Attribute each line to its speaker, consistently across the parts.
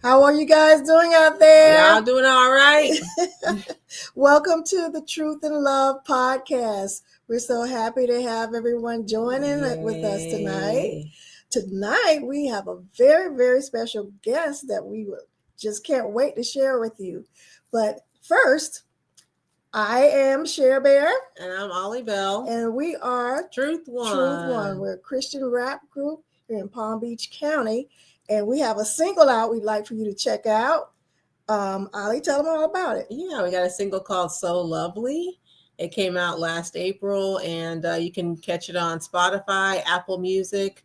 Speaker 1: How are you guys doing out there?
Speaker 2: Y'all doing all right?
Speaker 1: Welcome to the Truth and Love podcast. We're so happy to have everyone joining with us tonight.
Speaker 2: Yay.
Speaker 1: Tonight, we have a very, very special guest that just can't wait to share with you. But first, I am Cher Bear,
Speaker 2: And I'm Ollie Bell.
Speaker 1: and we are
Speaker 2: TruthWon.
Speaker 1: We're a Christian rap group here in Palm Beach County, and we have a single out we'd like for you to check out. Ollie, tell them all about it.
Speaker 2: Yeah, we got a single called So Lovely. It came out last April, and you can catch it on Spotify, Apple Music,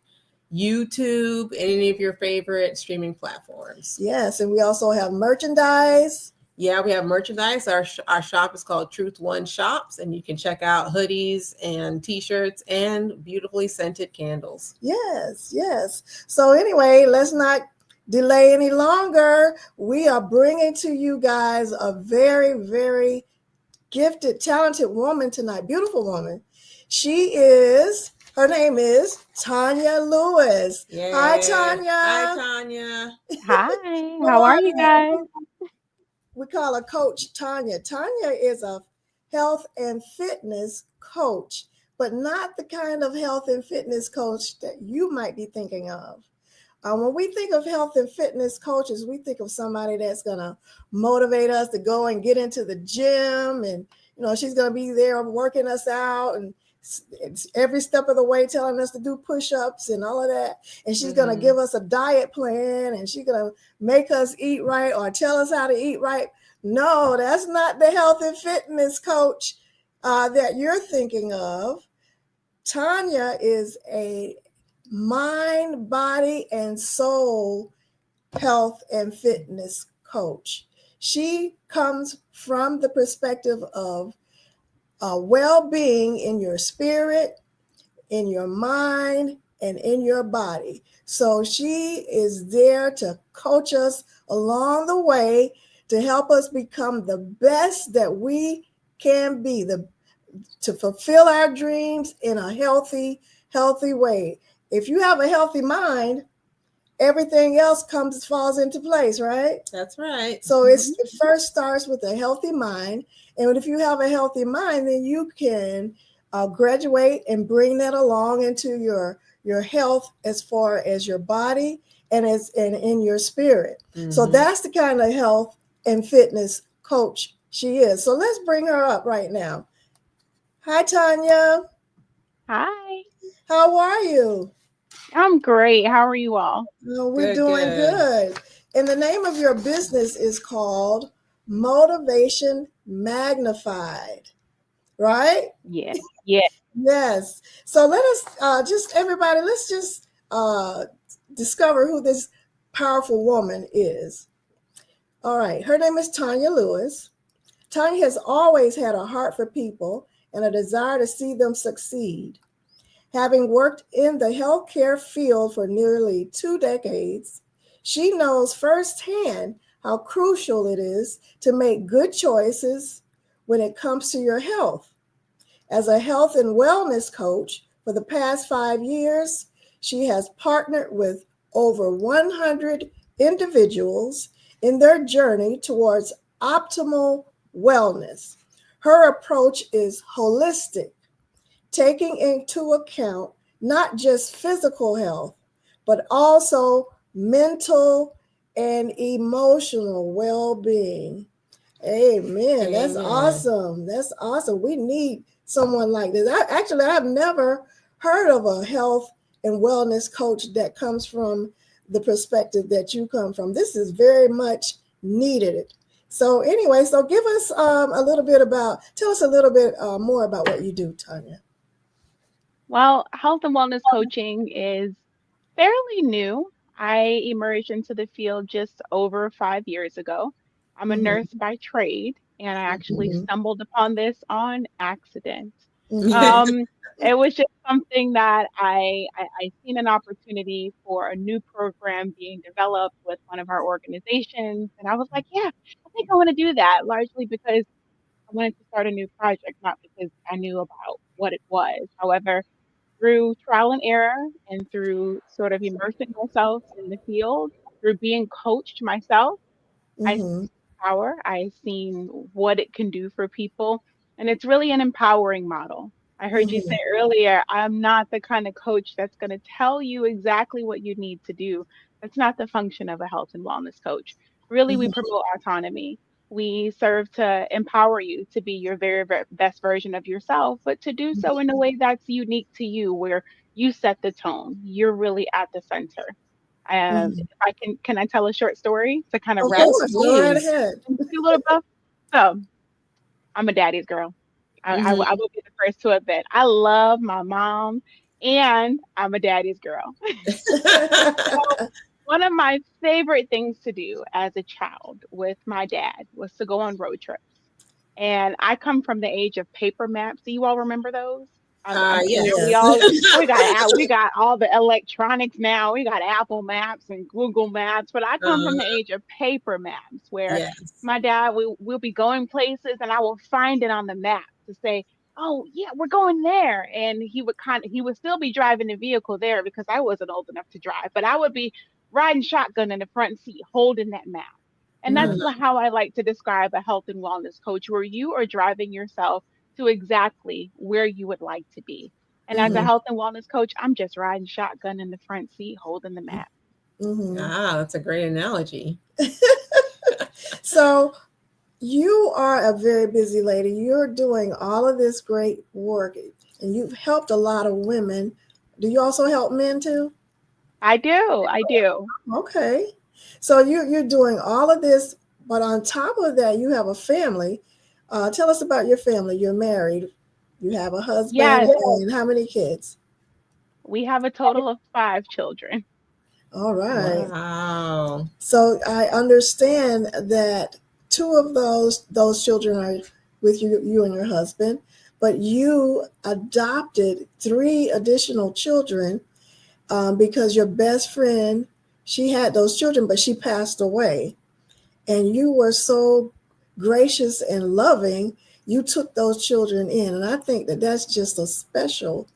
Speaker 2: YouTube, any of your favorite streaming platforms.
Speaker 1: Yes, and we also have merchandise.
Speaker 2: Yeah, we have merchandise. Our shop is called TruthWon Shops, and you can check out hoodies and T-shirts and beautifully scented candles.
Speaker 1: Yes. So anyway, let's not delay any longer. We are bringing to you guys a very, very gifted, talented woman tonight. Beautiful woman. Her name is Tonya Lewis.
Speaker 2: Yay.
Speaker 1: Hi, Tonya.
Speaker 2: Hi, Tonya.
Speaker 3: Hi, how are you guys?
Speaker 1: We call her Coach Tonya. Tonya is a health and fitness coach, but not the kind of health and fitness coach that you might be thinking of. When we think of health and fitness coaches, we think of somebody that's going to motivate us to go and get into the gym, and she's going to be there working us out and every step of the way telling us to do push-ups and all of that, and she's going to give us a diet plan, and she's going to make us eat right or tell us how to eat right. No, that's not the health and fitness coach that you're thinking of. Tonya is a mind, body, and soul health and fitness coach. She comes from the perspective of well-being in your spirit, in your mind, and in your body. So she is there to coach us along the way to help us become the best that we can be, to fulfill our dreams in a healthy way. If you have a healthy mind, everything else falls into place, right?
Speaker 2: That's right.
Speaker 1: So it first starts with a healthy mind. And if you have a healthy mind, then you can graduate and bring that along into your health as far as your body and in your spirit. So that's the kind of health and fitness coach she is. So let's bring her up right now. Hi, Tonya.
Speaker 3: Hi,
Speaker 1: How are you?
Speaker 3: I'm great. How are you all?
Speaker 1: We're doing good. And the name of your business is called Motivation Magnified, right?
Speaker 3: Yeah.
Speaker 1: Yes. So let us let's just discover who this powerful woman is. All right. Her name is Tonya Lewis. Tonya has always had a heart for people and a desire to see them succeed. Having worked in the healthcare field for nearly 2 decades, she knows firsthand how crucial it is to make good choices when it comes to your health. As a health and wellness coach for the past 5 years, she has partnered with over 100 individuals in their journey towards optimal wellness. Her approach is holistic, taking into account not just physical health, but also mental and emotional well-being. Amen. That's awesome. We need someone like this. I've never heard of a health and wellness coach that comes from the perspective that you come from. This is very much needed. So anyway, give us tell us a little bit more about what you do, Tonya.
Speaker 3: Well, health and wellness coaching is fairly new. I emerged into the field just over 5 years ago. I'm a nurse by trade, and I actually stumbled upon this on accident. Um, it was just something that I seen an opportunity for a new program being developed with one of our organizations, and I was like, yeah, I think I want to do that, largely because I wanted to start a new project, not because I knew about what it was. However, through trial and error and through sort of immersing myself in the field, through being coached myself, I
Speaker 1: Mm-hmm.
Speaker 3: power. I've seen what it can do for people, and it's really an empowering model. I heard you say
Speaker 1: Mm-hmm.
Speaker 3: earlier, I'm not the kind of coach that's going to tell you exactly what you need to do. That's not the function of a health and wellness coach. Really, we
Speaker 1: Mm-hmm.
Speaker 3: promote autonomy. We serve to empower you to be your very best version of yourself, but to do so in a way that's unique to you, where you set the tone. You're really at the center.
Speaker 1: Mm-hmm.
Speaker 3: If I can I tell a short story to kind of
Speaker 1: Of
Speaker 3: wrap
Speaker 2: Yes,
Speaker 1: course, go right
Speaker 2: please.
Speaker 1: ahead.
Speaker 3: and give you a little buff? So, I'm a daddy's girl.
Speaker 2: Hmm.
Speaker 3: I will be the first to admit, I love my mom, and I'm a daddy's girl. So, one of my favorite things to do as a child with my dad was to go on road trips. And I come from the age of paper maps. Do you all remember those? I'm sure
Speaker 2: Yes.
Speaker 3: we
Speaker 1: Yes.
Speaker 3: all we got all the electronics now. We got Apple Maps and Google Maps, but I come from the
Speaker 2: uh,
Speaker 3: age of paper maps where
Speaker 2: yes.
Speaker 3: my dad will be going places and I will find it on the map to say, "Oh, yeah, we're going there." And he would still be driving the vehicle there because I wasn't old enough to drive, but I would be riding shotgun in the front seat holding that map. And that's
Speaker 1: Mm-hmm.
Speaker 3: how I like to describe a health and wellness coach, where you are driving yourself to exactly where you would like to be. And as a
Speaker 1: Mm-hmm.
Speaker 3: health and wellness coach, I'm just riding shotgun in the front seat, holding the map.
Speaker 1: Mm-hmm.
Speaker 2: Ah, that's a great analogy.
Speaker 1: So you are a very busy lady. You're doing all of this great work, and you've helped a lot of women. Do you also help men too?
Speaker 3: I do. I do.
Speaker 1: Okay. So you're doing all of this, but on top of that, you have a family. Tell us about your family. You're married. You have a husband,
Speaker 3: Yes,
Speaker 1: and how many kids?
Speaker 3: we have a total of 5 children.
Speaker 1: All right.
Speaker 2: Wow.
Speaker 1: So I understand that two of those children are with you and your husband, but you adopted three additional children because your best friend, she had those children, but she passed away, and you were so gracious and loving. You took those children in, and I think that that's just a special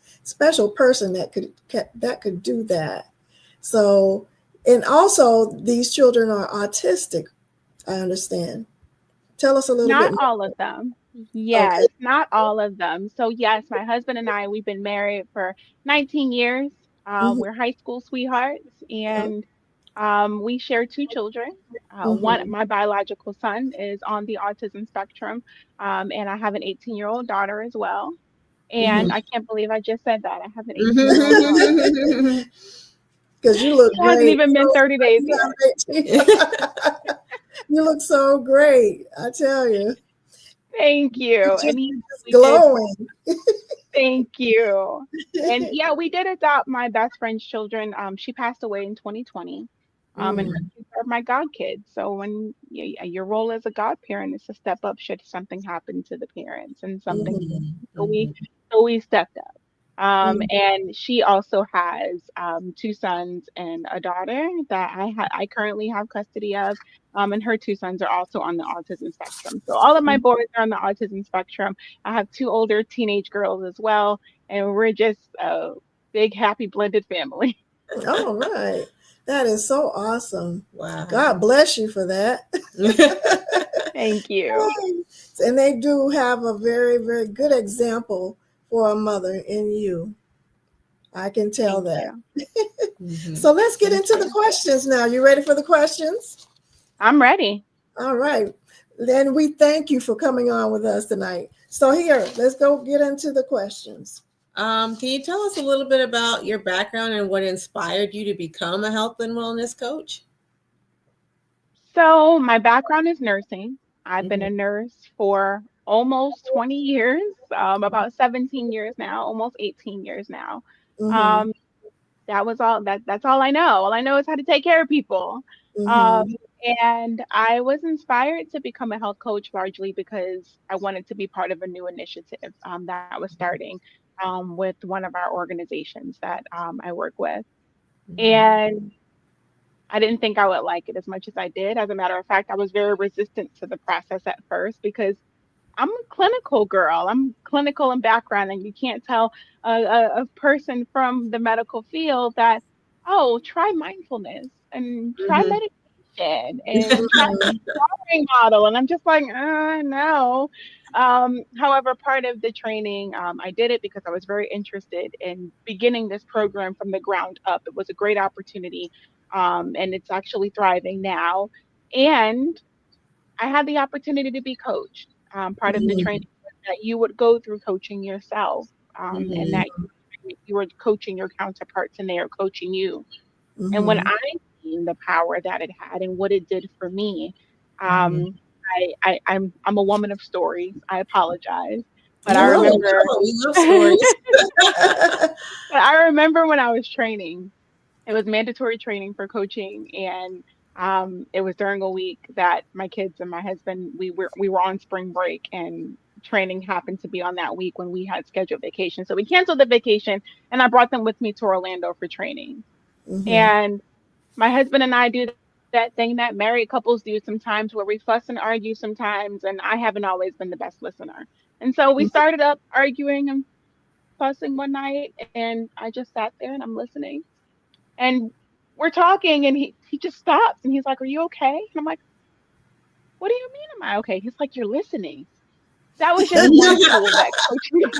Speaker 1: person that could do that. So, and also these children are autistic, I understand. Tell us a little bit
Speaker 3: Not
Speaker 1: more.
Speaker 3: all of them.
Speaker 1: Okay.
Speaker 3: Yes, not all of them. So yes, my husband and I, we've been married for 19 years.
Speaker 1: Mm-hmm.
Speaker 3: We're high school sweethearts, and we share 2 children. One,
Speaker 1: Mm-hmm.
Speaker 3: my biological son is on the autism spectrum, and I have an 18-year-old daughter as well.
Speaker 1: Mm-hmm.
Speaker 3: And I can't believe I just said that. I have an 18-year-old daughter.
Speaker 2: Mhm.
Speaker 1: Because you look
Speaker 3: It hasn't
Speaker 1: great.
Speaker 3: even been 30 days
Speaker 1: You
Speaker 3: yet.
Speaker 1: have 18. You look so great, I tell you.
Speaker 3: Thank you. And
Speaker 1: You're just
Speaker 3: we did.
Speaker 1: glowing.
Speaker 3: Thank you. And yeah, we did adopt my best friend's children. She passed away in 2020. And her
Speaker 1: Mm-hmm.
Speaker 3: kids are my god kids. So when your role as a godparent is to step up should something happen to the parents and something,
Speaker 2: Mhm,
Speaker 3: so we
Speaker 2: mhm,
Speaker 3: so we stepped up.
Speaker 1: Mm-hmm.
Speaker 3: And she also has 2 sons and a daughter that I currently have custody of. And her 2 sons are also on the autism spectrum. So all of my boys are on the autism spectrum. I have 2 older teenage girls as well, and we're just a big, happy, blended family.
Speaker 1: All right. That is so awesome. God
Speaker 2: wow.
Speaker 1: bless you for that.
Speaker 3: Thank you.
Speaker 1: And they do have a very, very good example for a mother in you. I can tell
Speaker 3: Thank
Speaker 1: that.
Speaker 3: you.
Speaker 2: Mhm.
Speaker 1: So let's get
Speaker 3: Thank
Speaker 1: into the
Speaker 3: you.
Speaker 1: questions now. You ready for the questions?
Speaker 3: I'm ready.
Speaker 1: All right. Then we thank you for coming on with us tonight. So here, let's go get into the questions.
Speaker 2: Can you tell us a little bit about your background and what inspired you to become a health and wellness coach?
Speaker 3: So, my background is nursing. I've been
Speaker 2: Mhm,
Speaker 3: a nurse for almost 20 years, about 17 years now, almost 18 years now.
Speaker 1: Mm-hmm.
Speaker 3: Um, that was all that's all I know. All I know is how to take care of people. Um,
Speaker 1: Mm-hmm.
Speaker 3: and I was inspired to become a health coach largely because I wanted to be part of a new initiative that was starting with one of our organizations that I work with.
Speaker 2: mhm,
Speaker 3: And I didn't think I would like it as much as I did. As a matter of fact, I was very resistant to the process at first because I'm a clinical girl. I'm clinical in background, and you can't tell a person from the medical field that, oh, try mindfulness. and try
Speaker 2: Mm-hmm.
Speaker 3: meditation and try role model. And I'm just like, no. However, part of the training, I did it because I was very interested in beginning this program from the ground up. It was a great opportunity, and it's actually thriving now. And I had the opportunity to be coached. Part of the training was that you would go through coaching yourself, and that
Speaker 2: Mm-hmm.
Speaker 3: you were coaching your counterparts and they are coaching you. And when
Speaker 1: Mm-hmm.
Speaker 3: I seen the power that it had and what it did for me,
Speaker 2: Mm-hmm.
Speaker 3: um, I'm a woman of stories. I apologize, but I
Speaker 2: No,
Speaker 1: No.
Speaker 3: remember,
Speaker 2: no, we love
Speaker 3: but
Speaker 2: stories.
Speaker 3: I remember when I was training. It was mandatory training for coaching, and it was during a week that my kids and my husband we were on spring break, and training happened to be on that week when we had scheduled vacation. So we canceled the vacation, and I brought them with me to Orlando for training.
Speaker 1: Mm-hmm.
Speaker 3: And my husband and I do that thing that married couples do sometimes where we fuss and argue sometimes, and I haven't always been the best listener. And so we started up arguing and fussing one night, and I just sat there and I'm listening. And we're talking and he just stops and he's like, "Are you okay?" And I'm like, "What do you mean am I okay?" He's like, "You're listening." That was just one tool that coaching.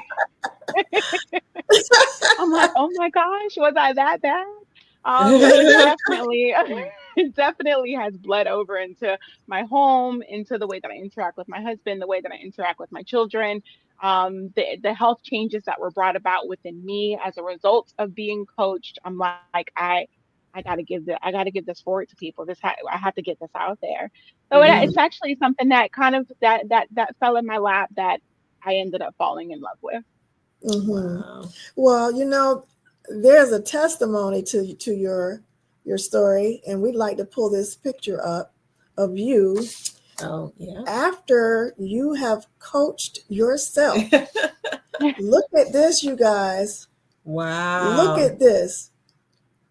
Speaker 3: I'm like, "Oh my gosh, was I that bad?" And it's definitely it definitely has bled over into my home, into the way that I interact with my husband, the way that I interact with my children, the health changes that were brought about within me as a result of being coached. I'm like, I gotta give this forward to people. I have to get this out there. So it's
Speaker 2: Mhm.
Speaker 3: actually something that kind of that fell in my lap that I ended up falling in love with.
Speaker 1: Mm-hmm.
Speaker 2: Wow.
Speaker 1: Well, there's a testimony to your story, and we'd like to pull this picture up of you
Speaker 2: Oh, yeah.
Speaker 1: after you have coached yourself. Look at this, you guys. Look
Speaker 2: Wow.
Speaker 1: at this.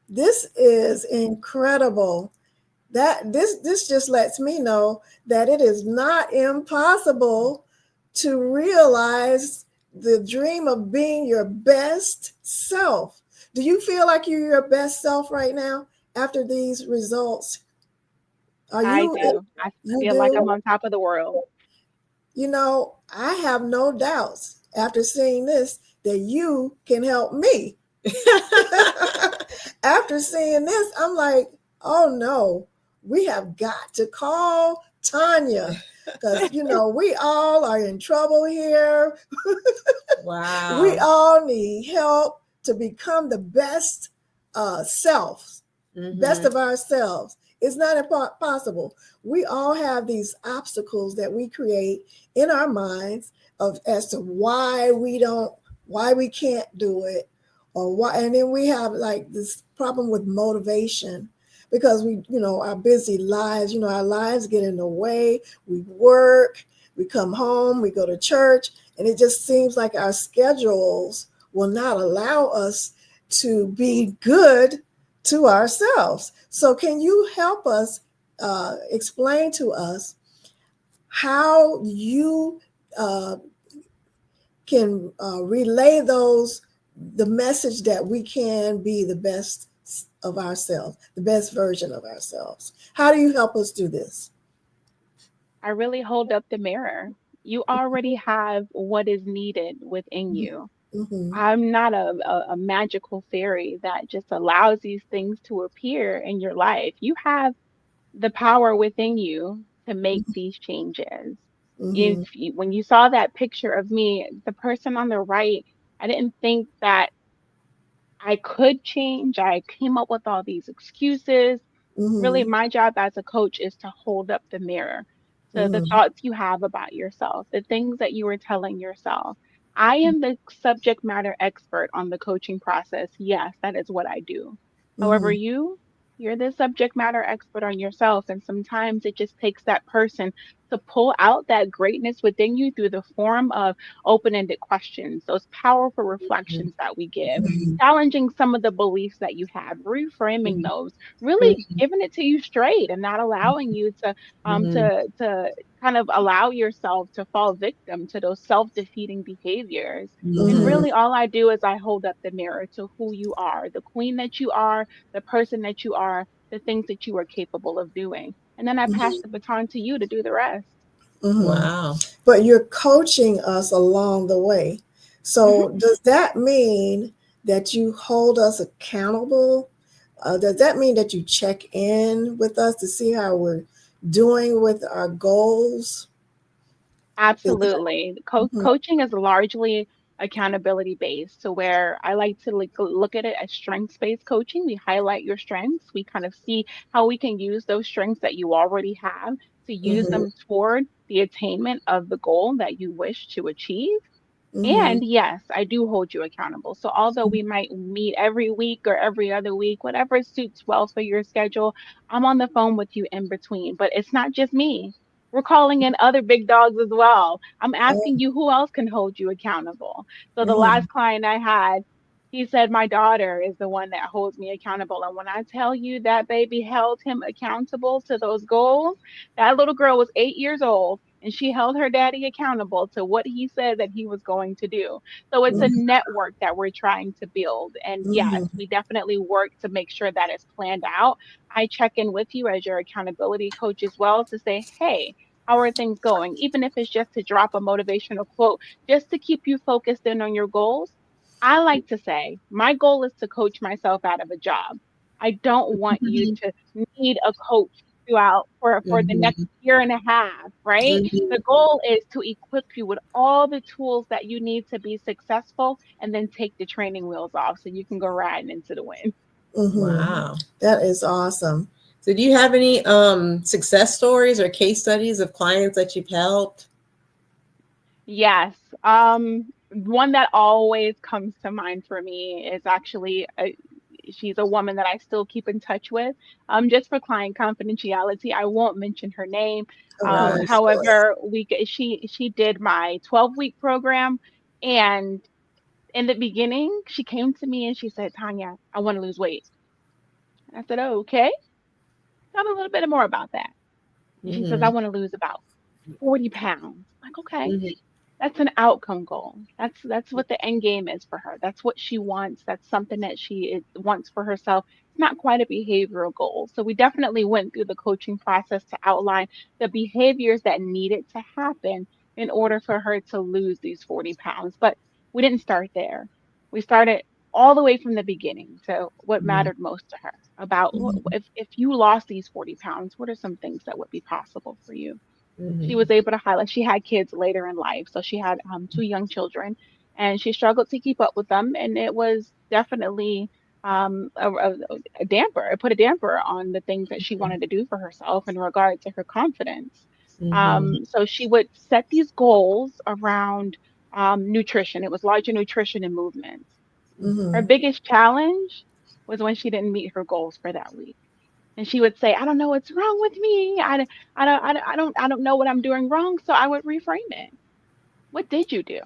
Speaker 1: This is incredible. That this just lets me know that it is not impossible to realize the dream of being your best self. Do you feel like you're your best self right now after these results? Are
Speaker 3: I
Speaker 1: you
Speaker 3: do. I
Speaker 1: you
Speaker 3: feel like I'm
Speaker 1: do?
Speaker 3: on top of the world.
Speaker 1: I have no doubts after seeing this that you can help me. After seeing this, I'm like, oh no, we have got to call Tonya because, we all are in trouble here. We
Speaker 2: Wow.
Speaker 1: all need help to become the best selves, best
Speaker 2: Mm-hmm.
Speaker 1: of ourselves. It's not impossible. We all have these obstacles that we create in our minds of as to why we can't do it, or why. And then we have like this problem with motivation because our busy lives, our lives get in the way. We work, we come home, we go to church, and it just seems like our schedules will not allow us to be good to ourselves. So, can you help us explain to us how you uh, can relay the message that we can be the best of ourselves, the best version of ourselves? How do you help us do this?
Speaker 3: I really hold up the mirror. You already have what is needed within you.
Speaker 1: Mm-hmm.
Speaker 3: I'm not a magical fairy that just allows these things to appear in your life. You have the power within you to make these changes.
Speaker 1: Mm-hmm.
Speaker 3: When you saw that picture of me, the person on the right, I didn't think that I could change. I came up with all these excuses. Really,
Speaker 1: Mm-hmm.
Speaker 3: my job as a coach is to hold up the mirror to the
Speaker 1: Mm-hmm.
Speaker 3: thoughts you have about yourself, the things that you were telling yourself. I am the subject matter expert on the coaching process. Yes, that is what I do. However,
Speaker 1: Mm-hmm.
Speaker 3: you're the subject matter expert on yourself. And sometimes it just takes that person to pull out that greatness within you through the form of open ended questions, those powerful reflections that we give, challenging some of the beliefs that you have, reframing those, really
Speaker 2: Mm-hmm.
Speaker 3: giving it to you straight and not allowing you to
Speaker 2: Mm-hmm.
Speaker 3: kind of allow yourself to fall victim to those self-defeating behaviors. And
Speaker 2: Mm-hmm.
Speaker 1: Mm-hmm.
Speaker 3: really all I do is I hold up the mirror to who you are, the queen that you are, the person that you are. the things that you are capable of doing. And then I pass the baton to you to do the rest.
Speaker 1: Mm-hmm.
Speaker 2: Wow.
Speaker 1: But you're coaching us along the way.
Speaker 3: Hmm.
Speaker 1: So does that mean that you hold us accountable? Does that mean that you check in with us to see how we're doing with our goals? Is that,
Speaker 3: Absolutely.
Speaker 1: mhm,
Speaker 3: Coaching is largely accountability based. So where I like to look at it as strengths based coaching, we highlight your strengths. We kind of see how we can use those strengths that you already have to use
Speaker 1: mhm,
Speaker 3: them toward the attainment of the goal that you wish to achieve.
Speaker 1: mhm,
Speaker 3: And yes, I do hold you accountable. So although we might meet every week or every other week, whatever suits well for your schedule, I'm on the phone with you in between. But it's not just me. We're calling in other big dogs as well. I'm asking you who else can hold you accountable. So the
Speaker 1: mhm,
Speaker 3: last client I had, he said my daughter is the one that holds me accountable. And when I tell you that baby held him accountable to those goals, that little girl was 8 years old and she held her daddy accountable to what he said that he was going to do. So it's a
Speaker 1: mhm,
Speaker 3: network that we're trying to build. And yes,
Speaker 1: mhm,
Speaker 3: we definitely work to make sure that it's planned out. I check in with you as your accountability coach as well to say, hey, how are things going? Even if it's just to drop a motivational quote, just to keep you focused in on your goals. I like to say, my goal is to coach myself out of a job. I don't want you
Speaker 1: mhm,
Speaker 3: to need a coach throughout for the next
Speaker 2: Mhm.
Speaker 3: year and a half, right? The
Speaker 2: Mhm.
Speaker 3: goal is to equip you with all the tools that you need to be successful and then take the training wheels off so you can go riding into the wind.
Speaker 1: mhm.
Speaker 2: Wow.
Speaker 1: That is awesome.
Speaker 2: So do you have any success stories or case studies of clients that you've helped?
Speaker 3: Yes. One that always comes to mind for me is actually she's a woman that I still keep in touch with. Just for client confidentiality, I won't mention her name.
Speaker 1: Of
Speaker 2: Right.
Speaker 1: course. Of
Speaker 3: However, she did my 12-week program, and in the beginning, she came to me and she said, "Tanya, I want to lose weight." And I said, "Oh, okay. Tell me a little bit more about that." And she says, "I
Speaker 2: Mhm.
Speaker 3: want to lose about 40 pounds." I'm like, okay.
Speaker 2: Mhm.
Speaker 3: That's an outcome goal. That's what the end game is for her. That's what she wants. That's something that wants for herself. It's not quite a behavioral goal. So we definitely went through the coaching process to outline the behaviors that needed to happen in order for her to lose these 40 pounds. But we didn't start there. We started all the way from the beginning to what
Speaker 2: Mhm.
Speaker 3: mattered most to her about
Speaker 1: mhm,
Speaker 3: if you lost these 40 pounds, what are some things that would be possible for you? She
Speaker 2: Mhm.
Speaker 3: was able to highlight she had kids later in life. So she had two young children and she struggled to keep up with them. And it was definitely a damper. It put a damper on the things that she wanted to do for herself in regard to her confidence.
Speaker 2: Mhm.
Speaker 3: So she would set these goals around nutrition. It was larger nutrition and movement. Her
Speaker 1: mhm,
Speaker 3: biggest challenge was when she didn't meet her goals for that week. And she would say, I don't know what's wrong with me. I don't know what I'm doing wrong. So I would reframe it. What did you do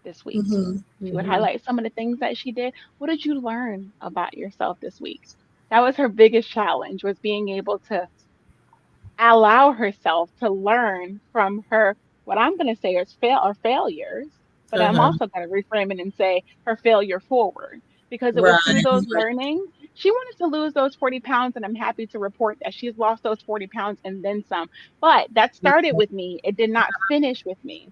Speaker 3: this week?
Speaker 1: mhm,
Speaker 3: She would
Speaker 2: Mhm.
Speaker 3: highlight some of the things that she did. What did you learn about yourself this week? That was her biggest challenge was being able to allow herself to learn from her what I'm going to say is failures, but I'm
Speaker 2: Uh-huh.
Speaker 3: also going to reframe it and say her failure forward because it was
Speaker 2: Right.
Speaker 3: through those learnings she wanted to lose those 40 pounds and I'm happy to report that she's lost those 40 pounds and then some. But that started with me. It did not finish with me.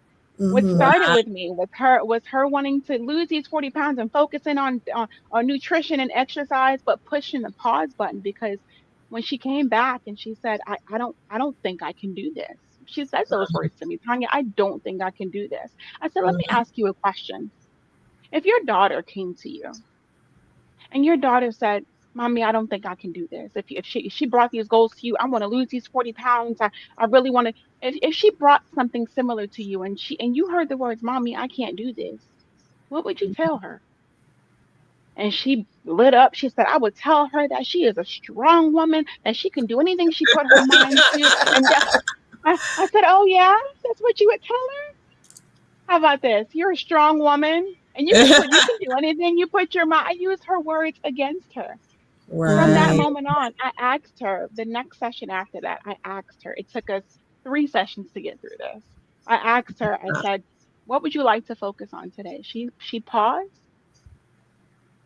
Speaker 3: What
Speaker 1: mhm,
Speaker 3: started
Speaker 2: Wow.
Speaker 3: with me was her wanting to lose these 40 pounds and focusing on nutrition and exercise, but pushing the pause button because when she came back and she said, I don't think I can do this. She said those words to me, Tanya, I don't think I can do this. I said, let me
Speaker 2: Uh-huh.
Speaker 3: ask you a question. If your daughter came to you and your daughter said, Mommy, I don't think I can do this. If she brought these goals to you, I want to lose these 40 pounds. I really want to. If she brought something similar to you and you heard the words, Mommy, I can't do this, what would you tell her? And she lit up. She said, I would tell her that she is a strong woman, that she can do anything she put her mind to. And I said, oh, yeah, that's what you would tell her? How about this? You're a strong woman and you can do anything you put your mind. I used her words against her. From that
Speaker 1: mhm,
Speaker 2: Right.
Speaker 3: moment on, I asked her the next session after that. I asked her, it took us 3 sessions to get through this. I asked her, I said, what would you like to focus on today? She paused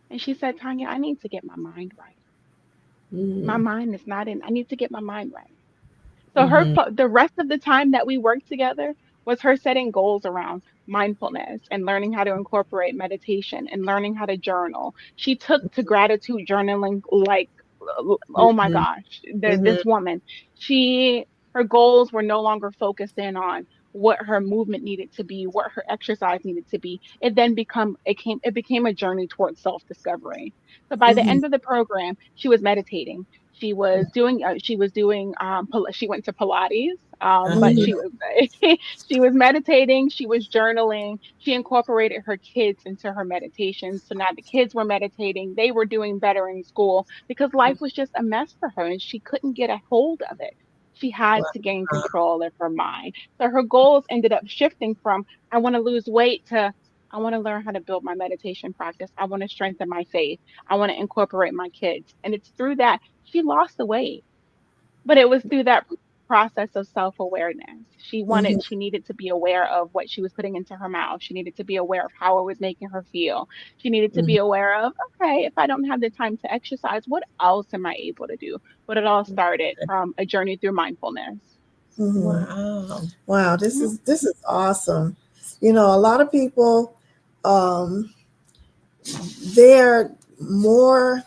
Speaker 3: and she said, Tanya, I need to get my mind right. My
Speaker 2: Mm-hmm.
Speaker 3: mind is not in. I need to get my mind right. So
Speaker 2: Mm-hmm.
Speaker 3: the rest of the time that we worked together was her setting goals around mindfulness and learning how to incorporate meditation and learning how to journal. She took to gratitude journaling like, oh my
Speaker 2: Mm-hmm.
Speaker 3: gosh,
Speaker 2: Mm-hmm.
Speaker 3: this woman, she her goals were no longer focused in on what her movement needed to be, what her exercise needed to be. It became a journey towards self-discovery. So by the
Speaker 1: Mm-hmm.
Speaker 3: end of the program, she was meditating. She was doing she went to Pilates, but
Speaker 1: Mm-hmm.
Speaker 2: Uh-huh.
Speaker 3: she was she was meditating, she was journaling, she incorporated her kids into her meditation. So now the kids were meditating, they were doing better in school because life was just a mess for her and she couldn't get a hold of it. She had to gain
Speaker 2: Wow.
Speaker 3: control of her mind. So her goals ended up shifting from I want to lose weight to I want to learn how to build my meditation practice. I want to strengthen my faith. I want to incorporate my kids. And it's through that she lost the weight, but it was through that process of self-awareness.
Speaker 1: Mm-hmm.
Speaker 3: She needed to be aware of what she was putting into her mouth. She needed to be aware of how it was making her feel. She needed to
Speaker 2: Mm-hmm.
Speaker 3: be aware of, okay, if I don't have the time to exercise, what else am I able to do? But it all started from a journey through mindfulness.
Speaker 1: Mm-hmm.
Speaker 2: Wow.
Speaker 1: Wow,
Speaker 3: Mhm.
Speaker 1: this is awesome. A lot of people, um, they're more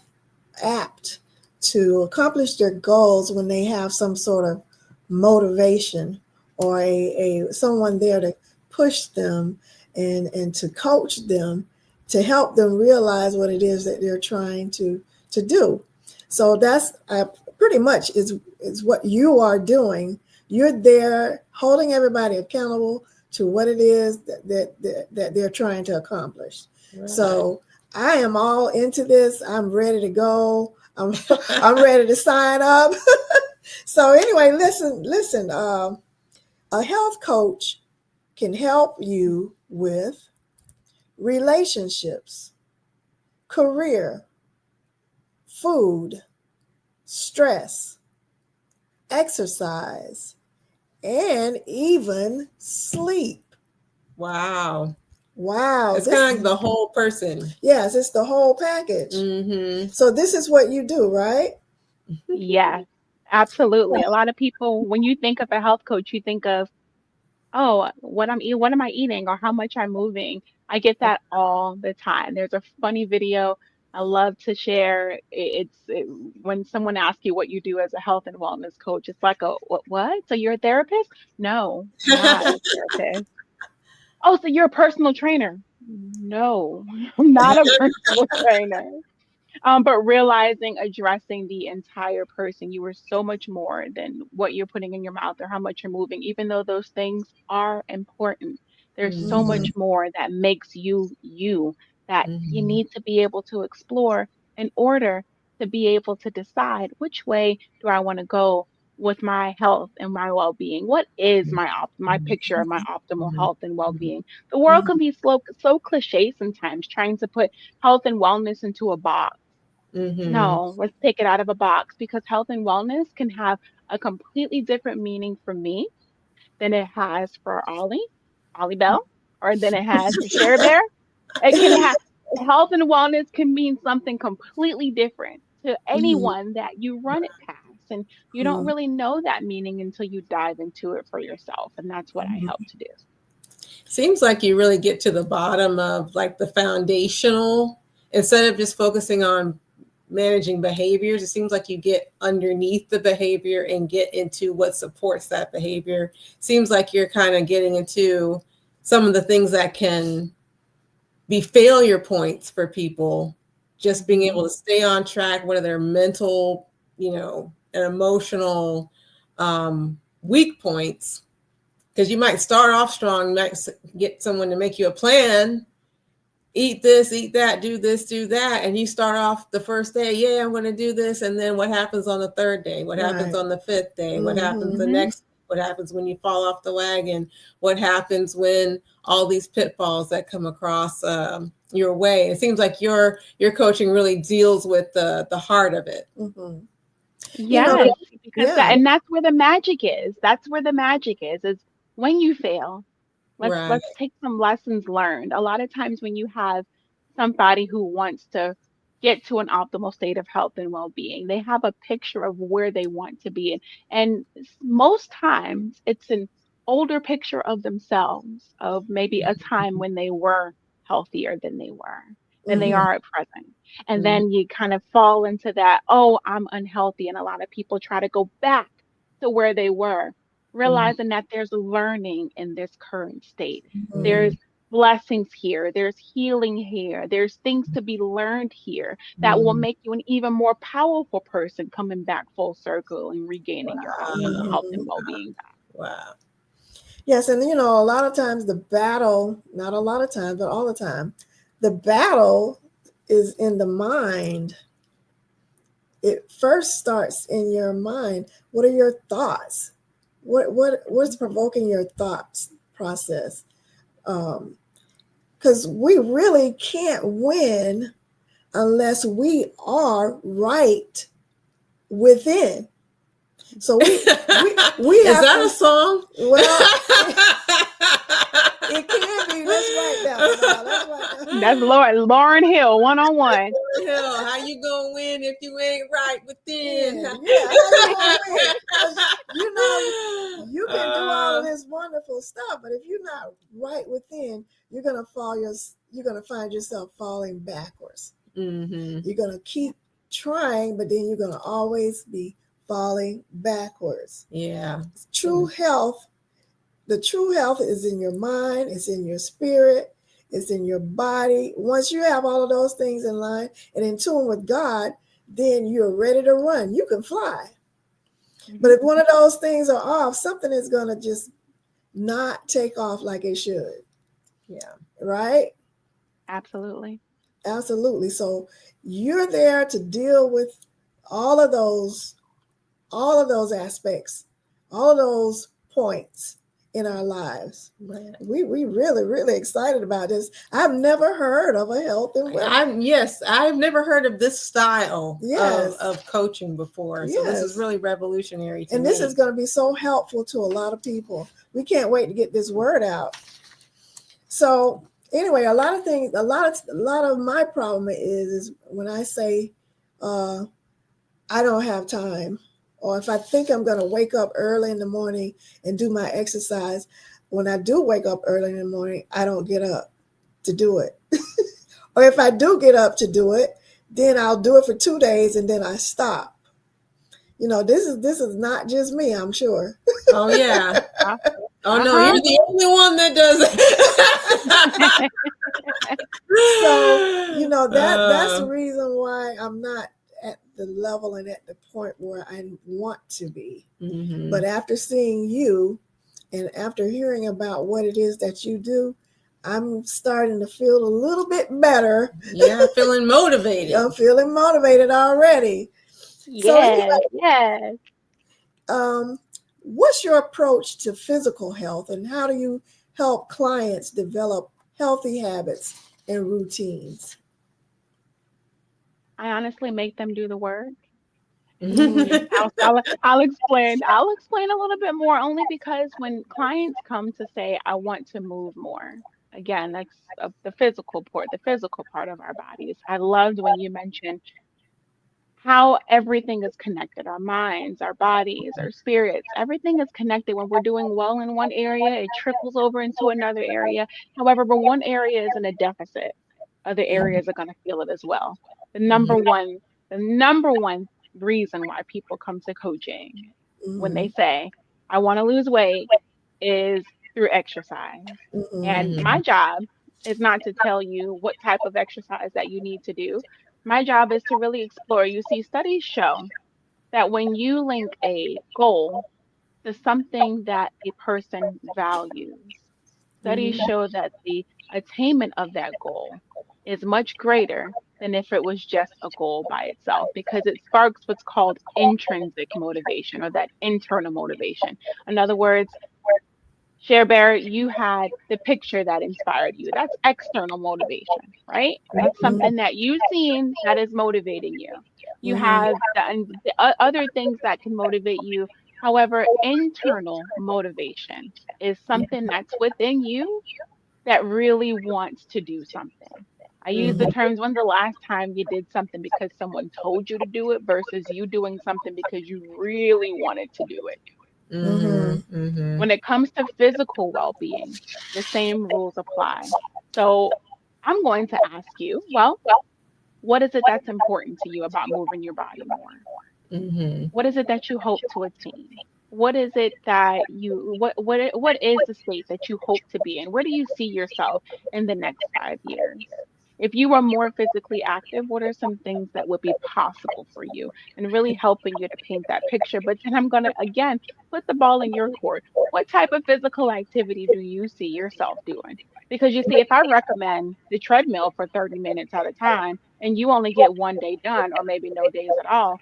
Speaker 1: apt to accomplish their goals when they have some sort of motivation or a someone there to push them and to coach them to help them realize what it is that they're trying to do. So that's pretty much is what you are doing. You're there holding everybody accountable to what it is that they're trying to accomplish.
Speaker 2: Right.
Speaker 1: So I am all into this. I'm ready to go. I'm ready to sign up. So anyway, listen. A health coach can help you with relationships, career, food, stress, exercise, and even sleep.
Speaker 2: Wow.
Speaker 1: Wow,
Speaker 2: It's kind
Speaker 1: this
Speaker 2: of like the whole person.
Speaker 1: yes, it's the whole package.
Speaker 2: Mm-hmm.
Speaker 1: So this is what you do, right?
Speaker 3: Yes, absolutely. A lot of people, when you think of a health coach, you think of oh, what am I eating or how much I'm moving? I get that all the time. There's a funny video I love to share. When someone asks you what you do as a health and wellness coach, it's like, what? So you're a therapist? No, not a therapist. Oh, so you're a personal trainer? No, I'm not a personal trainer. But realizing, addressing the entire person, you are so much more than what you're putting in your mouth or how much you're moving, even though those things are important. There's so
Speaker 2: Mm-hmm.
Speaker 1: Mm-hmm.
Speaker 3: much more that makes you you that you
Speaker 2: Mm-hmm.
Speaker 3: need to be able to explore in order to be able to decide which way do I want to go with my health and my well-being. What is my picture of my optimal
Speaker 2: Mm-hmm.
Speaker 3: health and well-being? The world can be so cliche sometimes, trying to put health and wellness into a box.
Speaker 2: Mm-hmm.
Speaker 3: No, let's take it out of a box because health and wellness can have a completely different meaning for me than it has for Ollie Bell, or than it has for Share Bear. It can have health and wellness can mean something completely different to
Speaker 1: Mm-hmm.
Speaker 3: anyone that you run it past. And you don't really know that meaning until you dive into it for yourself. And that's what I help to do.
Speaker 2: Seems like you really get to the bottom of like the foundational instead of just focusing on managing behaviors. It seems like you get underneath the behavior and get into what supports that behavior. Seems like you're kind of getting into some of the things that can be failure points for people, just being
Speaker 1: Mm-hmm.
Speaker 2: able to stay on track. What are their mental, and emotional weak points? Because you might start off strong, you might get someone to make you a plan, eat this, eat that, do this, do that. And you start off the first day, yeah, I'm going to do this. And then what happens on the third day? What happens
Speaker 1: Right.
Speaker 2: on the fifth day? What happens
Speaker 1: Mm-hmm.
Speaker 2: the
Speaker 3: Hmm.
Speaker 2: next? What happens when you fall off the wagon? What happens when all these pitfalls that come across your way? It seems like your coaching really deals with the heart of it.
Speaker 1: Mm-hmm. You know,
Speaker 3: Yes, because
Speaker 1: yeah.
Speaker 3: that's where the magic is. That's where the magic is when you fail.
Speaker 2: Right.
Speaker 3: Let's take some lessons learned. A lot of times when you have somebody who wants to get to an optimal state of health and well-being. They have a picture of where they want to be. And most times it's an older picture of themselves, of maybe a time when they were healthier than they
Speaker 1: Mm-hmm.
Speaker 3: are at present. And
Speaker 2: Mhm.
Speaker 3: then you kind of fall into that, oh, I'm unhealthy. And a lot of people try to go back to where they were,
Speaker 2: Mhm.
Speaker 3: realizing that there's learning in this current state.
Speaker 1: Mm-hmm.
Speaker 3: There's
Speaker 2: Mhm.
Speaker 3: blessings here, there's healing here, there's things to be learned here that will
Speaker 2: Mhm.
Speaker 3: make you an even more powerful person coming back full circle and regaining your optimal
Speaker 2: Wow.
Speaker 3: health and
Speaker 1: Mm-hmm.
Speaker 3: well-being.
Speaker 2: Wow.
Speaker 1: Yes, and a lot of times the battle, not a lot of times, but all the time, the battle is in the mind. It first starts in your mind. What are your thoughts? What's provoking your thoughts process? Because we really can't win unless we are right within. So we
Speaker 2: Is
Speaker 1: have
Speaker 2: that a
Speaker 1: to.
Speaker 2: song?
Speaker 1: Well, it can be. Let's write that one out. Let's write that.
Speaker 3: That's Lauren Hill, one on one.
Speaker 2: Hell, how you gonna win if you ain't right within?
Speaker 1: Yeah, yeah. How you gonna win? Because you can do all of
Speaker 2: Uh,
Speaker 1: this wonderful stuff, but if you're not right within, you're gonna fall. You're gonna find yourself falling backwards.
Speaker 2: mhm.
Speaker 1: You're gonna keep trying, but then you're gonna always be falling backwards.
Speaker 2: Yeah.
Speaker 1: True health, the true health is in your mind, it's in your spirit, it's in your body. Once you have all of those things in line and in tune with God, then you're ready to run. You can fly. But
Speaker 3: Hmm.
Speaker 1: if one of those things are off, something is going to just not take off like it should.
Speaker 2: Yeah.
Speaker 1: Right?
Speaker 3: Absolutely.
Speaker 1: Absolutely. So you're there to deal with all of those all of those aspects, all of those points in our lives.
Speaker 2: Right.
Speaker 1: We really excited about this. I've never heard of a health and well.
Speaker 2: I've never heard of this style
Speaker 1: Yes,
Speaker 2: of coaching before. So this is
Speaker 1: yes.
Speaker 2: really revolutionary to
Speaker 1: And
Speaker 2: me.
Speaker 1: this is going to be so helpful to a lot of people. We can't wait to get this word out. So anyway, a lot of my problem is when I say I don't have time, or if I think I'm going to wake up early in the morning and do my exercise, when I do wake up early in the morning, I don't get up to do it. Or if I do get up to do it, then I'll do it for 2 days and then I stop. This is not just me, I'm sure.
Speaker 2: Oh yeah.
Speaker 3: Uh
Speaker 2: Oh no, you're
Speaker 3: huh.
Speaker 2: the only one that does it.
Speaker 1: So, that's the
Speaker 2: uh,
Speaker 1: reason why I'm not at the level and at the point where I want to be. But
Speaker 2: mhm.
Speaker 1: after seeing you and after hearing about what it is that you do, I'm starting to feel a little bit better.
Speaker 2: Yeah, feeling motivated.
Speaker 1: I'm feeling motivated already. So
Speaker 3: Yes, yes.
Speaker 1: um, what's your approach to physical health and how do you help clients develop healthy habits and routines?
Speaker 3: I honestly make them do the work.
Speaker 1: Mm,
Speaker 3: I'll explain a little bit more only because when clients come to say, I want to move more, again, that's the physical part of our bodies. I loved when you mentioned how everything is connected, our minds, our bodies, our spirits, everything is connected. When we're doing well in one area, it trickles over into another area. However, when one area is in a deficit, other areas are going to feel it as well. The number
Speaker 2: Mhm.
Speaker 3: one, the number one reason why people come to coaching when they
Speaker 1: mm,
Speaker 3: say, I want to lose weight is through exercise.
Speaker 1: mm,
Speaker 3: And
Speaker 2: Mhm.
Speaker 3: my job is not to tell you what type of exercise that you need to do. My job is to really explore. You see, studies show that when you link a goal to something that a person values, studies
Speaker 2: Mhm.
Speaker 3: show that the attainment of that goal is much greater than if it was just a goal by itself because it sparks what's called intrinsic motivation or that internal motivation. In other words, Share Bear, you had the picture that inspired you. That's external motivation, right? That's
Speaker 1: mm,
Speaker 3: something that you've seen that is motivating you. You
Speaker 1: mm,
Speaker 3: have other things that can motivate you. However, internal motivation is something that's within you that really wants to do something. I use the terms, when's the last time you did something because someone told you to do it versus you doing something because you really wanted to do it.
Speaker 2: Mhm.
Speaker 1: Mm-hmm.
Speaker 2: Mhm.
Speaker 3: When it comes to physical well-being, the same rules apply. So I'm going to ask you, well, what is it that's important to you about moving your body more?
Speaker 2: Mhm.
Speaker 3: What is it that you hope to attain? What is it that what is the state that you hope to be in? Where do you see yourself in the next 5 years? If you were more physically active, what are some things that would be possible for you and really helping you to paint that picture? But then I'm gonna again put the ball in your court. What type of physical activity do you see yourself doing? Because you see, if I recommend the treadmill for 30 minutes at a time and you only get 1 day done or maybe no days at all,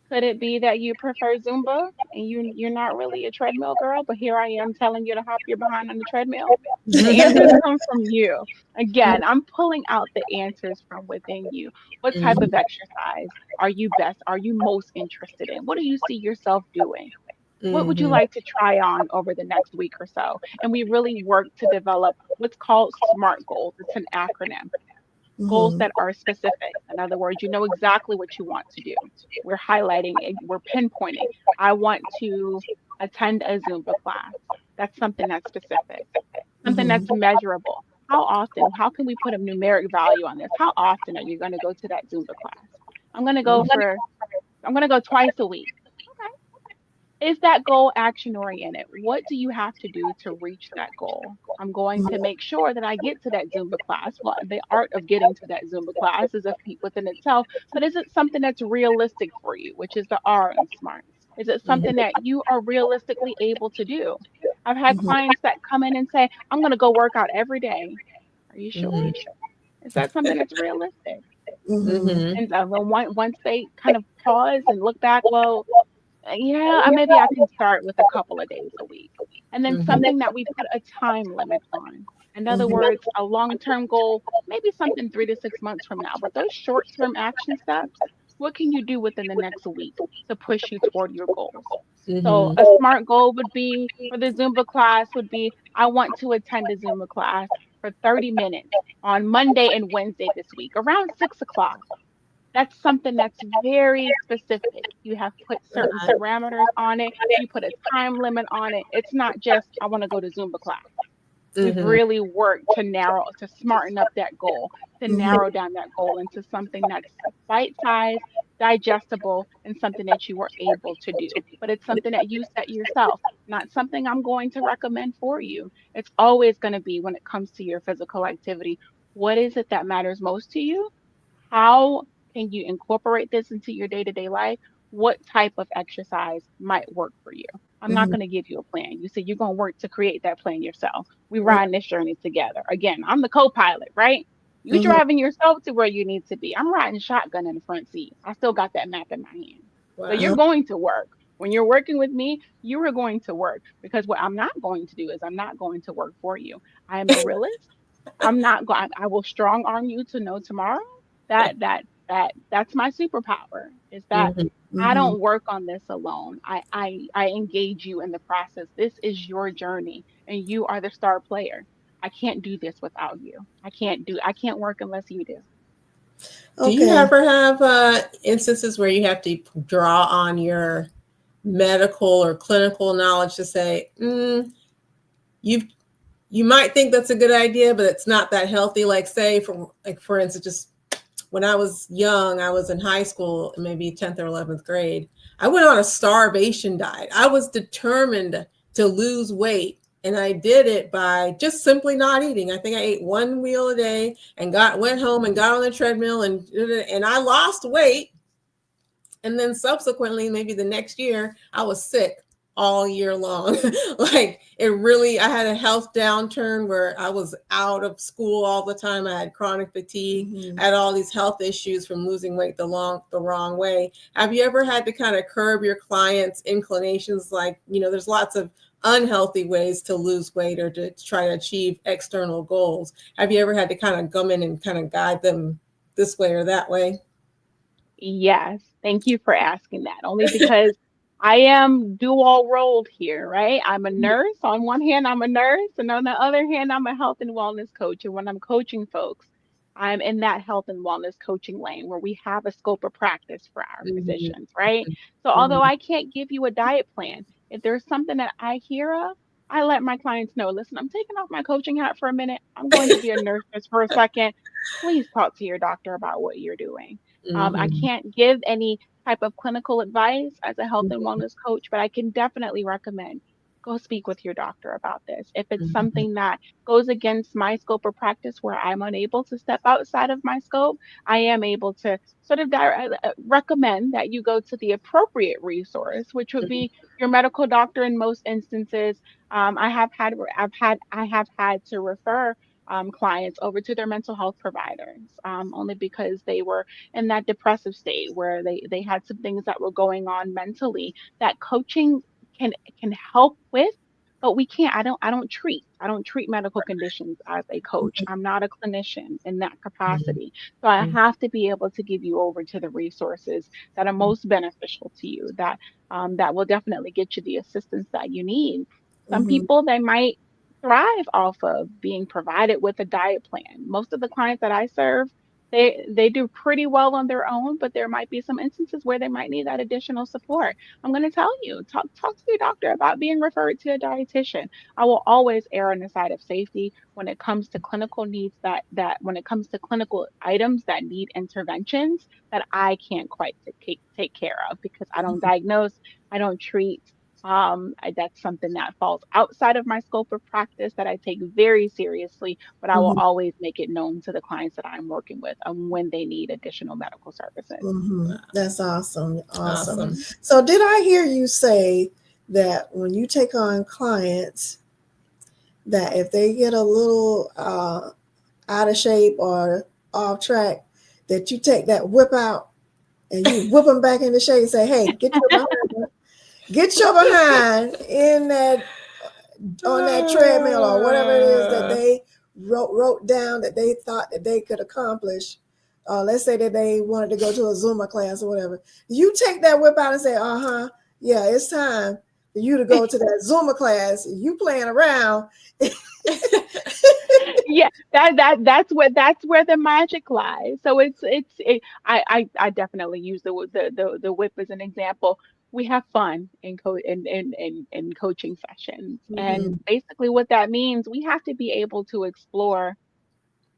Speaker 3: could it be that you prefer Zumba and you're not really a treadmill girl, but here I am telling you to hop your behind on the treadmill? The answers come from you. Again, I'm pulling out the answers from within you. What type of
Speaker 2: Mhm.
Speaker 3: exercise are you most interested in? What do you see yourself doing? What would you
Speaker 2: Mhm.
Speaker 3: like to try on over the next week or so? And we really work to develop what's called SMART goals. It's an acronym. Goals
Speaker 1: Mm-hmm.
Speaker 3: that are specific. In other words, you know exactly what you want to do. We're highlighting it, we're pinpointing. I want to attend a Zumba class. That's something that's specific, something
Speaker 1: Mm-hmm.
Speaker 3: that's measurable. How often? How can we put a numeric value on this? How often are you going to go to that Zumba class? I'm going to go
Speaker 2: Mhm.
Speaker 3: for, I'm going to go twice a week. Okay. Is that goal action oriented? What do you have to do to reach that goal? I'm going to make sure that I get to that Zumba class. Well, the art of getting to that Zumba class is a feat within itself, but is it something that's realistic for you, which is the R in SMART? Is it
Speaker 2: Mhm.
Speaker 3: something that you are realistically able to do? I've had
Speaker 1: Mm-hmm.
Speaker 3: clients that come in and say, I'm going to go work out every day. Are you sure?
Speaker 2: Mhm.
Speaker 3: Is that something that's realistic?
Speaker 1: Mm-hmm.
Speaker 2: Mhm.
Speaker 3: And once they kind of pause and look back, well, yeah, maybe I can start with a couple of days a week. And then
Speaker 2: Mhm.
Speaker 3: something that we put a time limit on. In other
Speaker 1: Mm-hmm.
Speaker 3: words, a long term goal, maybe something 3 to 6 months from now. But those short term action steps, what can you do within the next week to push you toward your goals? So
Speaker 2: Mhm.
Speaker 3: a smart goal would be for the Zumba class would be I want to attend a Zumba class for 30 minutes on Monday and Wednesday this week around 6 o'clock. That's something that's very specific. You have put certain parameters on it. You put a time limit on it. It's not just, I want to go to Zumba class. We've
Speaker 2: Mhm.
Speaker 3: really worked to to smarten up that goal, to
Speaker 1: Mm-hmm.
Speaker 3: narrow down that goal into something that's bite sized, digestible, and something that you were able to do. But it's something that you set yourself, not something I'm going to recommend for you. It's always going to be when it comes to your physical activity. What is it that matters most to you? How can you incorporate this into your day-to-day life? What type of exercise might work for you? I'm not
Speaker 1: Mm-hmm.
Speaker 3: going to give you a plan. You said you're going to work to create that plan yourself. We ride this journey together. Again, I'm the co-pilot, right? You
Speaker 1: Mm-hmm.
Speaker 3: driving yourself to where you need to be. I'm riding shotgun in the front seat. I still got that map in my hand. So you're
Speaker 2: Wow.
Speaker 3: going to work. When you're working with me, you are going to work because what I'm not going to do is I'm not going to work for you. I am a realist. I'm not going. I will strong arm you to know tomorrow that's my superpower. Is that
Speaker 2: Mhm.
Speaker 3: I
Speaker 1: Mm-hmm.
Speaker 3: don't work on this alone. I engage you in the process. This is your journey, and you are the star player. I can't do this without you. I can't work unless you do.
Speaker 2: Do you
Speaker 1: Okay.
Speaker 2: ever have instances where you have to draw on your medical or clinical knowledge to say, you you might think that's a good idea, but it's not that healthy? Like, say, for instance, just when I was young, I was in high school, maybe 10th or 11th grade. I went on a starvation diet. I was determined to lose weight. And I did it by just simply not eating. I think I ate one meal a day and went home and got on the treadmill and I lost weight. And then subsequently, maybe the next year, I was sick all year long. Like, it really, I had a health downturn where I was out of school all the time. I had chronic fatigue.
Speaker 1: Mm-hmm.
Speaker 2: I had all these health issues from losing weight the wrong way. Have you ever had to kind of curb your clients' inclinations? Like, there's lots of unhealthy ways to lose weight or to try to achieve external goals. Have you ever had to kind of come in and kind of guide them this way or that way?
Speaker 3: Yes, thank you for asking that. Only because I am dual rolled here, right? I'm a nurse. On one hand, I'm a nurse, and on the other hand, I'm a health and wellness coach. And when I'm coaching folks, I'm in that health and wellness coaching lane where we have a scope of practice for our
Speaker 2: Mhm.
Speaker 3: physicians, right? So although
Speaker 2: Mhm.
Speaker 3: I can't give you a diet plan, if there's something that I hear of, I let my clients know, listen, I'm taking off my coaching hat for a minute. I'm going to be a nurse just for a second. Please talk to your doctor about what you're doing. I
Speaker 2: Mhm.
Speaker 3: can't give any type of clinical advice as a health and
Speaker 2: Mhm.
Speaker 3: wellness coach, but I can definitely recommend go speak with your doctor about this. If it's
Speaker 2: Mhm.
Speaker 3: something that goes against my scope of practice where I'm unable to step outside of my scope, I am able to sort of recommend that you go to the appropriate resource, which would be your medical doctor in most instances. I have had to refer clients over to their mental health providers, only because they were in that depressive state where they had some things that were going on mentally that coaching can can help with, but we can't I don't treat medical conditions as a coach. I'm not a clinician in that
Speaker 2: Mhm.
Speaker 3: capacity. So I
Speaker 2: Mhm.
Speaker 3: have to be able to give you over to the resources that are most beneficial to you, that that will definitely get you the assistance that you need. Some
Speaker 1: Mm-hmm.
Speaker 3: people, they might thrive off of being provided with a diet plan. Most of the clients that I serve, they do pretty well on their own, but there might be some instances where they might need that additional support. I'm going to tell you, talk to your doctor about being referred to a dietitian. I will always err on the side of safety when it comes to clinical needs, that when it comes to clinical items that need interventions that I can't quite take care of because I don't diagnose, I don't treat. That's something that falls outside of my scope of practice that I take very seriously, but I will
Speaker 1: Mm-hmm.
Speaker 3: always make it known to the clients that I'm working with when they need additional medical services.
Speaker 1: Mm-hmm. That's awesome. Awesome.
Speaker 2: Awesome.
Speaker 3: Mhm.
Speaker 1: So, did I hear you say that when you take on clients, that if they get a little out of shape or off track, that you take that whip out and you whip them back into shape and say, "Hey, get your behind in that on that treadmill or whatever it is that
Speaker 2: Ah.
Speaker 1: they wrote down that they thought that they could accomplish. Let's say that they wanted to go to a Zumba class or whatever. You take that whip out and say, yeah, it's time for you to go to that Zumba class. You playing around."
Speaker 3: Yeah, that's where the magic lies. So I definitely use the whip as an example. We have fun in coaching sessions, and
Speaker 1: Mhm,
Speaker 3: basically what that means, we have to be able to explore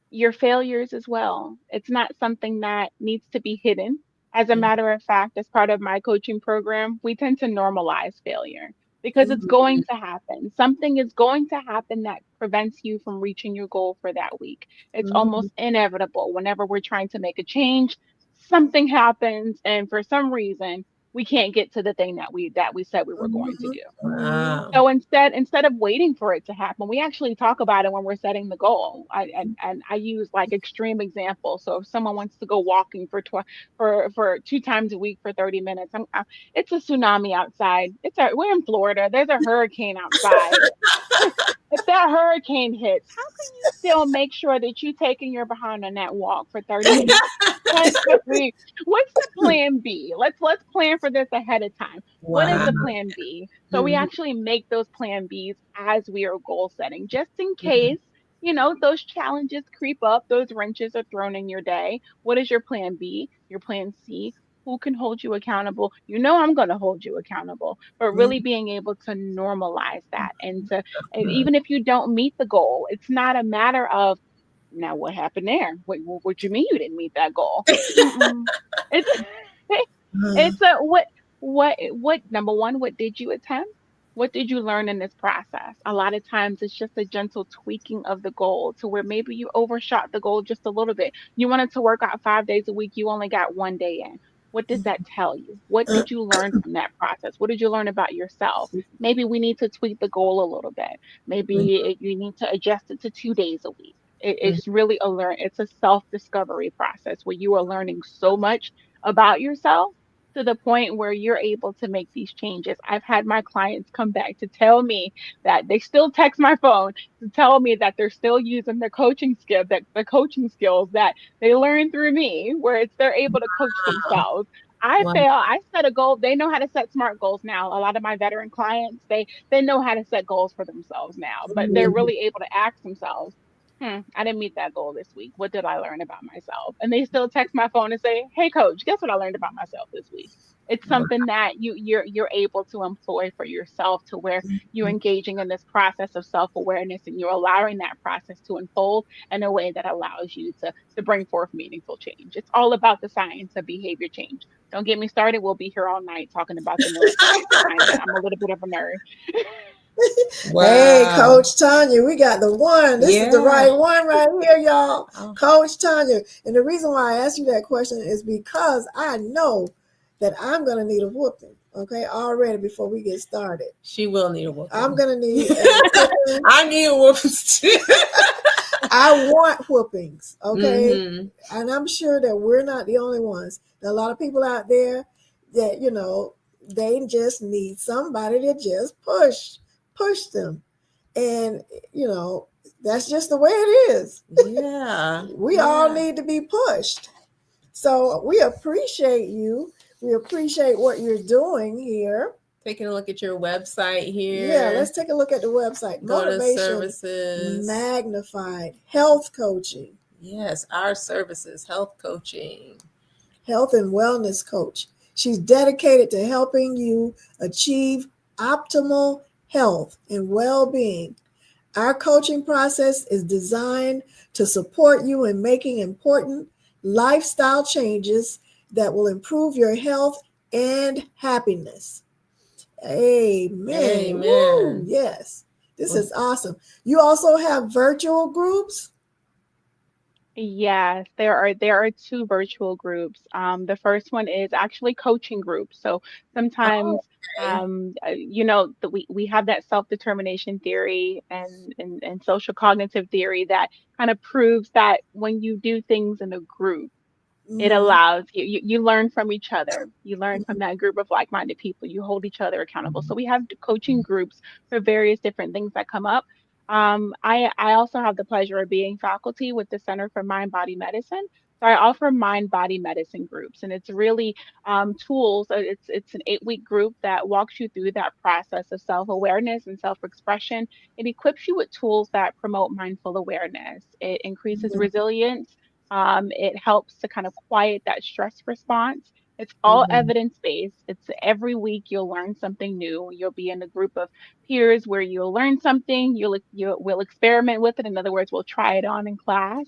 Speaker 3: your failures as well. It's not something that needs to be hidden. As a matter of fact, as part of my coaching program, we tend to normalize failure because it's
Speaker 1: mhm,
Speaker 3: going to happen. Something is going to happen that prevents you from reaching your goal for that week. It's
Speaker 1: mhm,
Speaker 3: almost inevitable. Whenever we're trying to make a change, something happens, and for some reason, we can't get to the thing that we said we were going to
Speaker 1: mhm,
Speaker 3: do.
Speaker 1: mhm,
Speaker 2: Wow.
Speaker 3: So instead of waiting for it to happen, we actually talk about it when we're setting the goal. And I use like extreme examples. So if someone wants to go walking for 2 times a week for 30 minutes, it's a tsunami outside. We're in Florida. There's a hurricane outside. If that hurricane hits, how can you still make sure that you're taking your behind on that walk for 30 minutes? What's the plan B? Let's plan for this ahead of time. What is
Speaker 2: Wow.
Speaker 3: the plan B? So we
Speaker 2: Mhm.
Speaker 3: actually make those plan Bs as we are goal setting, just in case, those challenges creep up, those wrenches are thrown in your day. What is your plan B? Your plan C? Who can hold you accountable? I'm going to hold you accountable, but really
Speaker 1: mhm,
Speaker 3: being able to normalize that and even if you don't meet the goal, it's not a matter of now what happened there. What you mean you didn't meet that goal? Mm-mm. It's
Speaker 1: mhm,
Speaker 3: it's a what number one, what did you attempt? What did you learn in this process? A lot of times it's just a gentle tweaking of the goal to where maybe you overshot the goal just a little bit. You wanted to work out 5 days a week, you only got one day in. What does that tell you? What
Speaker 1: mhm,
Speaker 3: did you learn from that process? What did you learn about yourself? Maybe we need to tweak the goal a little bit. You need to adjust it to 2 days a week.
Speaker 2: Mhm.
Speaker 3: It's really it's a self-discovery process where you are learning so much about yourself to the point where you're able to make these changes. I've had my clients come back to tell me that they still text my phone to tell me that they're still using their the coaching skills that they learned through me, where they're able to coach themselves.
Speaker 2: Wow.
Speaker 3: I set a goal. They know how to set smart goals now. A lot of my veteran clients, they know how to set goals for themselves now, but they're
Speaker 1: mhm,
Speaker 3: really able to ask themselves, I didn't meet that goal this week. What did I learn about myself? And they still text my phone and say, "Hey, coach, guess what I learned about myself this week?" It's something that you're able to employ for yourself to where you're engaging in this process of self-awareness and you're allowing that process to unfold in a way that allows you to bring forth meaningful change. It's all about the science of behavior change. Don't get me started. We'll be here all night talking about the neuroscience behind it. I'm a little bit of a nerd.
Speaker 1: Hey,
Speaker 2: Wow.
Speaker 1: Coach Tonya, we got the one. This is the
Speaker 2: Yeah.
Speaker 1: right one right here, y'all.
Speaker 2: Oh,
Speaker 1: Coach Tonya. And the reason why I asked you that question is because I know that I'm going to need a whooping, okay, already before we get started.
Speaker 2: she will need a
Speaker 1: I'm
Speaker 2: whooping.
Speaker 1: going to need a whooping.
Speaker 2: I need a whooping too.
Speaker 1: I want whoopings, okay?
Speaker 2: Hmm.
Speaker 1: And I'm sure that we're not the only ones. There are a lot of people out there that, they just need somebody to just push them. And, that's just the way it is.
Speaker 2: Yeah.
Speaker 1: We all need to be pushed. So we appreciate you. We appreciate what you're doing here.
Speaker 2: Taking a look at your website
Speaker 1: Yeah,
Speaker 2: here.
Speaker 1: let's take a look at the website.
Speaker 2: Go to
Speaker 1: Motivation
Speaker 2: services.
Speaker 1: Magnified Health Coaching.
Speaker 2: Yes, our services, health coaching.
Speaker 1: Health and wellness coach. She's dedicated to helping you achieve optimal health and well-being. Our coaching process is designed to support you in making important lifestyle changes that will improve your health and happiness. Amen.
Speaker 2: Amen.
Speaker 1: Woo, yes. This is awesome. You also have virtual groups?
Speaker 3: Yes, there are two virtual groups. The first one is actually coaching groups. So
Speaker 1: Oh,
Speaker 3: sometimes,
Speaker 1: okay.
Speaker 3: we have that self-determination theory and social cognitive theory that kind of proves that when you do things in a group, it
Speaker 1: Mm-hmm.
Speaker 3: allows you learn from each other. You learn from that group of like-minded people. You hold each other accountable. So we have coaching groups for various different things that come up. I also have the pleasure of being faculty with the Center for Mind Body Medicine. So I offer mind body medicine groups, and it's really tools. It's an 8-week group that walks you through that process of self awareness and self expression. It equips you with tools that promote mindful awareness. It increases resilience. It helps to kind of quiet that stress response. It's all
Speaker 2: Hmm.
Speaker 3: evidence based. It's every week you'll learn something new. You'll be in a group of peers where you'll learn something. You will experiment with it. In other words, we'll try it on in class,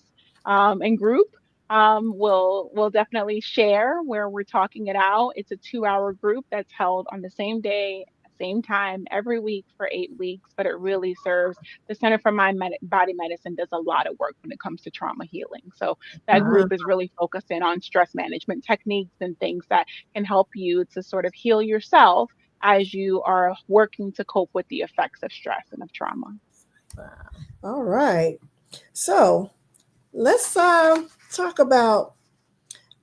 Speaker 3: in group. We'll definitely share where we're talking it out. It's a 2-hour group that's held on the same day, same time every week for 8 weeks. But it really serves the Center for Body Medicine does a lot of work when it comes to trauma healing. So that
Speaker 2: Wow.
Speaker 3: group is really focusing on stress management techniques and things that can help you to sort of heal yourself as you are working to cope with the effects of stress and of trauma.
Speaker 2: Wow.
Speaker 1: All right. So let's talk about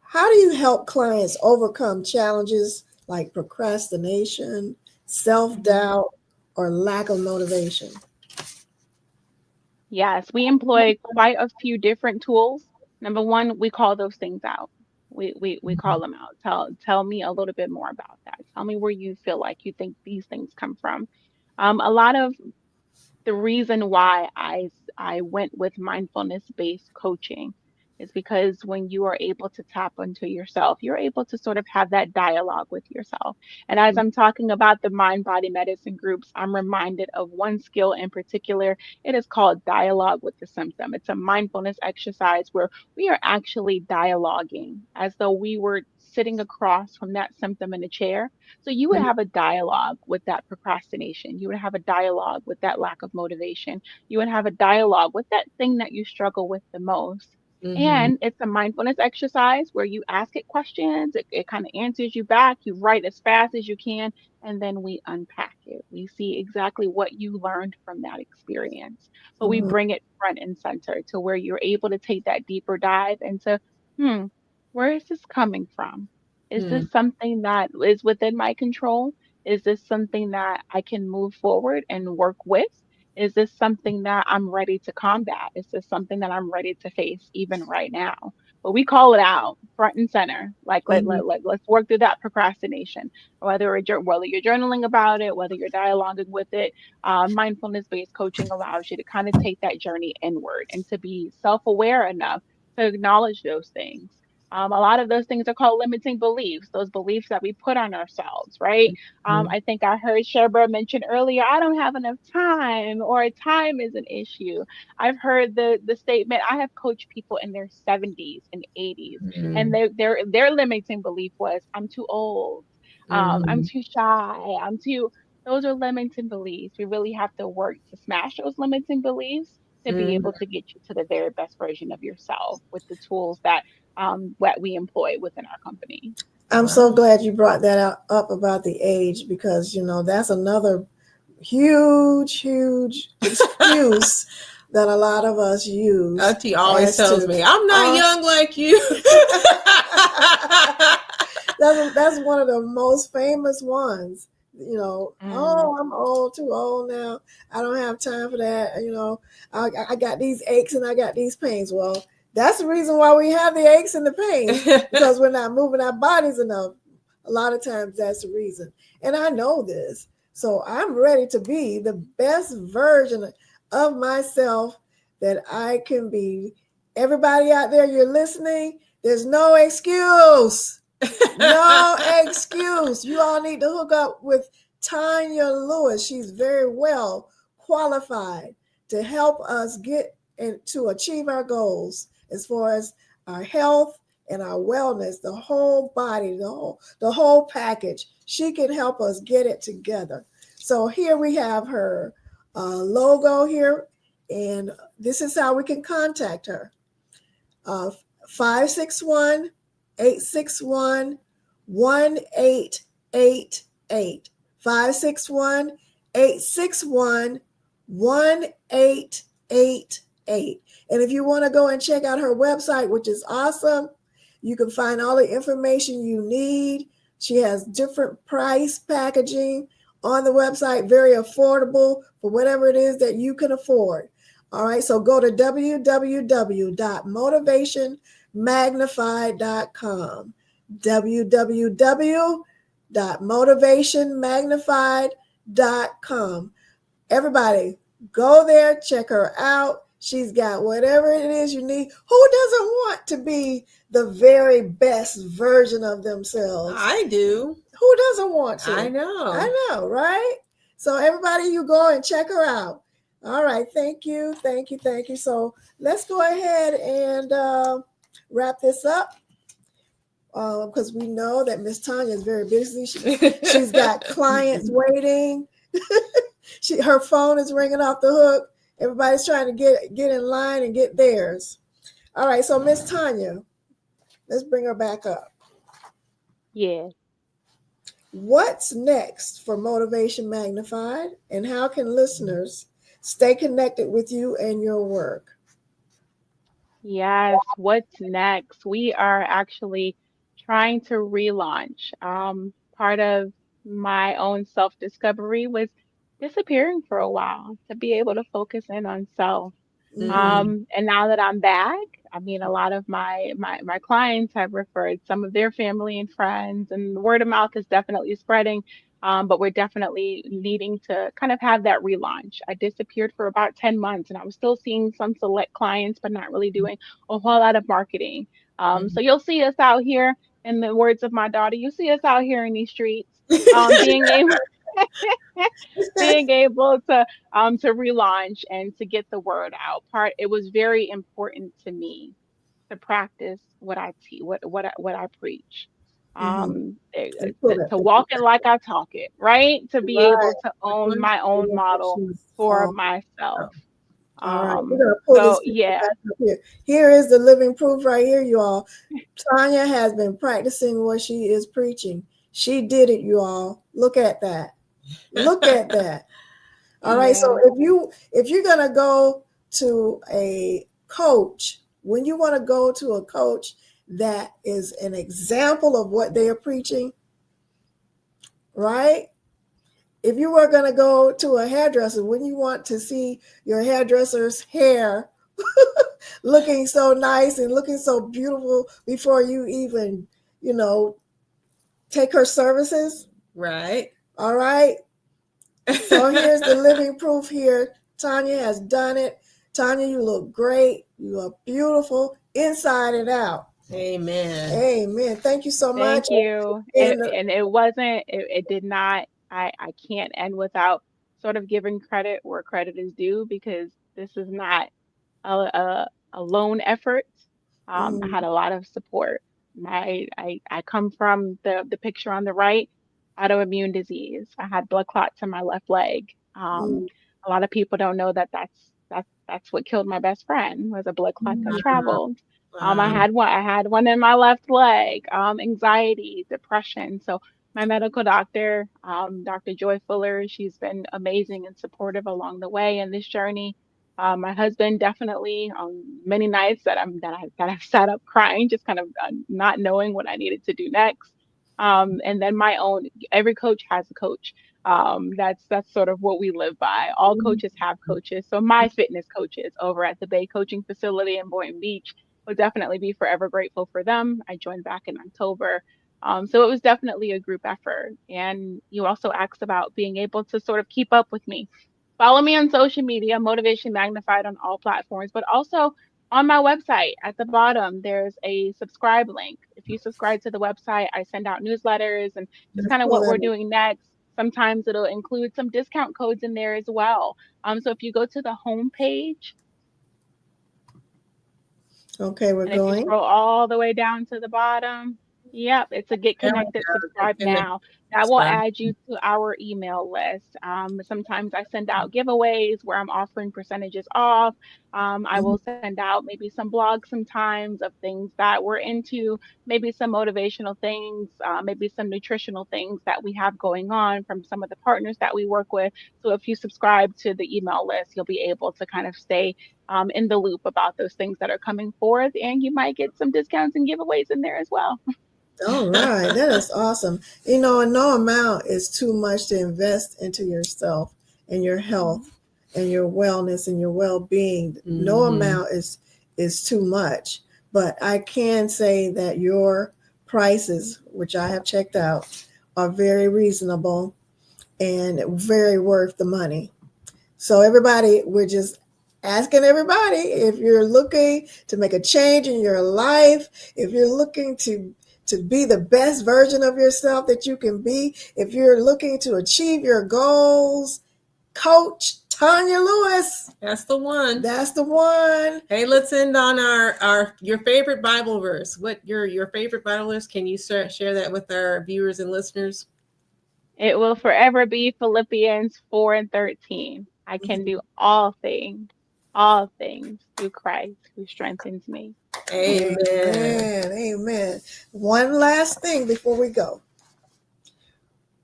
Speaker 1: how do you help clients overcome challenges like procrastination, self
Speaker 3: Mhm.
Speaker 1: doubt, or lack of motivation?
Speaker 3: Yes, we employ quite a few different tools. Number one, we call those things out. We call them out. Tell me a little bit more about that. Tell me where you feel like you think these things come from. A lot of the reason why I went with mindfulness based coaching is because when you are able to tap into yourself, you're able to sort of have that dialogue with yourself. And as I'm talking about the mind body medicine groups, I'm reminded of one skill in particular. It is called dialogue with the symptom. It's a mindfulness exercise where we are actually dialoguing as though we were sitting across from that symptom in a chair. So you would have a dialogue with that procrastination. You would have a dialogue with that lack of motivation. You would have a dialogue with that thing that you struggle with the most.
Speaker 2: Hmm.
Speaker 3: And it's a mindfulness exercise where you ask it questions, it kind of answers you back, you write as fast as you can, and then we unpack it. We see exactly what you learned from that experience, but we
Speaker 1: Mhm,
Speaker 3: bring it front and center to where you're able to take that deeper dive into, hmm, where is this coming from? Is
Speaker 2: Hmm.
Speaker 3: this something that is within my control? Is this something that I can move forward and work with? Is this something that I'm ready to combat? Is this something that I'm ready to face even right now? but we call it out front and center. Like
Speaker 1: Mhm.
Speaker 3: let's work through that procrastination. Whether you're journaling about it, whether you're dialoguing with it, mindfulness based coaching allows you to kind of take that journey inward and to be self aware enough to acknowledge those things. A lot of those things are called limiting beliefs, those beliefs that we put on ourselves, right?
Speaker 1: Mhm.
Speaker 3: I think I heard Sherbert mention earlier, I don't have enough time, or time is an issue. I've heard the statement, I have coached people in their 70s and 80s, and
Speaker 2: Mm-hmm.
Speaker 3: their limiting belief was, I'm too old, I'm
Speaker 2: Mm-hmm.
Speaker 3: too shy, I'm too. Those are limiting beliefs. We really have to work to smash those limiting beliefs to be able to get you to the very best version of yourself with the tools that what we employ within our company.
Speaker 1: I'm so
Speaker 2: Wow.
Speaker 1: glad you brought that up about the age, because that's another huge excuse that a lot of us use
Speaker 2: Auntie always
Speaker 1: as
Speaker 2: tells
Speaker 1: to,
Speaker 2: me, I'm not
Speaker 1: oh,
Speaker 2: young like you.
Speaker 1: that's one of the most famous ones.
Speaker 3: Mm,
Speaker 1: Oh, I'm old, too old now. I don't have time for that. I got these aches and I got these pains. Well, that's the reason why we have the aches and the pains, because we're not moving our bodies enough. A lot of times that's the reason. And I know this. So I'm ready to be the best version of myself that I can be. Everybody out there, you're listening, there's no excuse. No excuse. You all need to hook up with Tonya Lewis. She's very well qualified to help us get and to achieve our goals as far as our health and our wellness, the whole body, the whole package. She can help us get it together. So here we have her logo here, and this is how we can contact her. uh, 561 861 1888. 561 861 1888. And if you want to go and check out her website, which is awesome, you can find all the information you need. She has different price packaging on the website, very affordable for whatever it is that you can afford. All right, so go to www.motivationmagnified.com. www.motivationmagnified.com. Everybody, go there, check her out. She's got whatever it is you need. Who doesn't want to be the very best version of themselves?
Speaker 2: I do.
Speaker 1: Who doesn't want to?
Speaker 2: I know.
Speaker 1: I know, right? So everybody, you go and check her out. All right, thank you. So let's go ahead and wrap this up, because we know that Miss Tonya is very busy. She's got clients waiting. Her phone is ringing off the hook. Everybody's trying to get in line and get theirs. All right, so Miss Tonya, let's bring her back up.
Speaker 3: yeah.
Speaker 1: What's next for Motivation Magnified, and how can listeners stay connected with you and your work?
Speaker 3: Yes, what's next? We are actually trying to relaunch. Part of my own self-discovery was disappearing for a while to be able to focus in on self.
Speaker 1: Mm-hmm.
Speaker 3: And now that I'm back, I mean, a lot of my clients have referred some of their family and friends, and the word of mouth is definitely spreading. But we're definitely needing to kind of have that relaunch. I disappeared for about 10 months, and I was still seeing some select clients, but not really doing a whole lot of marketing. So you'll see us out here, in the words of my daughter, you see us out here in these streets, being able being able to relaunch and to get the word out. It was very important to me to practice what I teach, what I preach.
Speaker 1: Mm-hmm.
Speaker 3: To walk it like I talk it, right? To be able
Speaker 1: Right.
Speaker 3: to own my own model for
Speaker 1: Oh,
Speaker 3: myself.
Speaker 1: all right. We're going to pull
Speaker 3: So
Speaker 1: this picture
Speaker 3: yeah,
Speaker 1: back up here. Here is the living proof right here, you all. Tonya has been practicing what she is preaching. She did it, you all. Look at that. Look at that. All right. So
Speaker 3: yeah,
Speaker 1: if you're gonna go to a coach, when you want to go to a coach that is an example of what they are preaching, right? If you were gonna go to a hairdresser, wouldn't you want to see your hairdresser's hair looking so nice and looking so beautiful before you even, take her services.
Speaker 2: Right.
Speaker 1: All right. So here's the living proof here. Tonya has done it. Tonya, you look great. You are beautiful inside and out.
Speaker 2: Amen.
Speaker 1: Amen. Thank you so much.
Speaker 3: Thank you. And it wasn't, it did not, I can't end without sort of giving credit where credit is due, because this is not a lone effort. I had a lot of support. I come from the picture on the right, autoimmune disease. I had blood clots in my left leg.
Speaker 1: Mm,
Speaker 3: A lot of people don't know that that's what killed my best friend, was a blood clot that traveled.
Speaker 2: Wow.
Speaker 3: I had one in my left leg. Anxiety, depression. So my medical doctor, Dr. Joy Fuller, she's been amazing and supportive along the way in this journey. My husband definitely on many nights that I've sat up crying, just kind of not knowing what I needed to do next. And then my own, every coach has a coach. That's sort of what we live by. All coaches have coaches. So my fitness coaches over at the Bay Coaching Facility in Boynton Beach would definitely be forever grateful for them. I joined back in October. So it was definitely a group effort. And you also asked about being able to sort of keep up with me. Follow me on social media, Motivation Magnified on all platforms, but also on my website at the bottom, there's a subscribe link. If you subscribe to the website, I send out newsletters and just kind of what we're doing next. Sometimes it'll include some discount codes in there as well. So if you go to the home page,
Speaker 1: okay, we're
Speaker 3: and if you
Speaker 1: going.
Speaker 3: scroll all the way down to the bottom, yep, it's a Get
Speaker 2: There we
Speaker 3: Connected,
Speaker 2: go.
Speaker 3: Subscribe Now. That will add you to our email list. Sometimes I send out giveaways where I'm offering percentages off. I will send out maybe some blogs sometimes of things that we're into, maybe some motivational things, maybe some nutritional things that we have going on from some of the partners that we work with. So if you subscribe to the email list, you'll be able to kind of stay in the loop about those things that are coming forth, and you might get some discounts and giveaways in there as well.
Speaker 1: All right, that is awesome. And no amount is too much to invest into yourself and your health and your wellness and your well-being. No amount is too much. But I can say that your prices, which I have checked out, are very reasonable and very worth the money. So everybody, we're just asking everybody, if you're looking to make a change in your life, if you're looking to be the best version of yourself that you can be, if you're looking to achieve your goals, Coach Tonya Lewis.
Speaker 2: That's the one.
Speaker 1: That's the one.
Speaker 2: Hey, let's end on our your favorite Bible verse. What your favorite Bible verse? Can you share that with our viewers and listeners?
Speaker 3: It will forever be Philippians 4:13. I can do all things through Christ who strengthens me.
Speaker 2: Amen.
Speaker 1: Amen. Amen. One last thing before we go.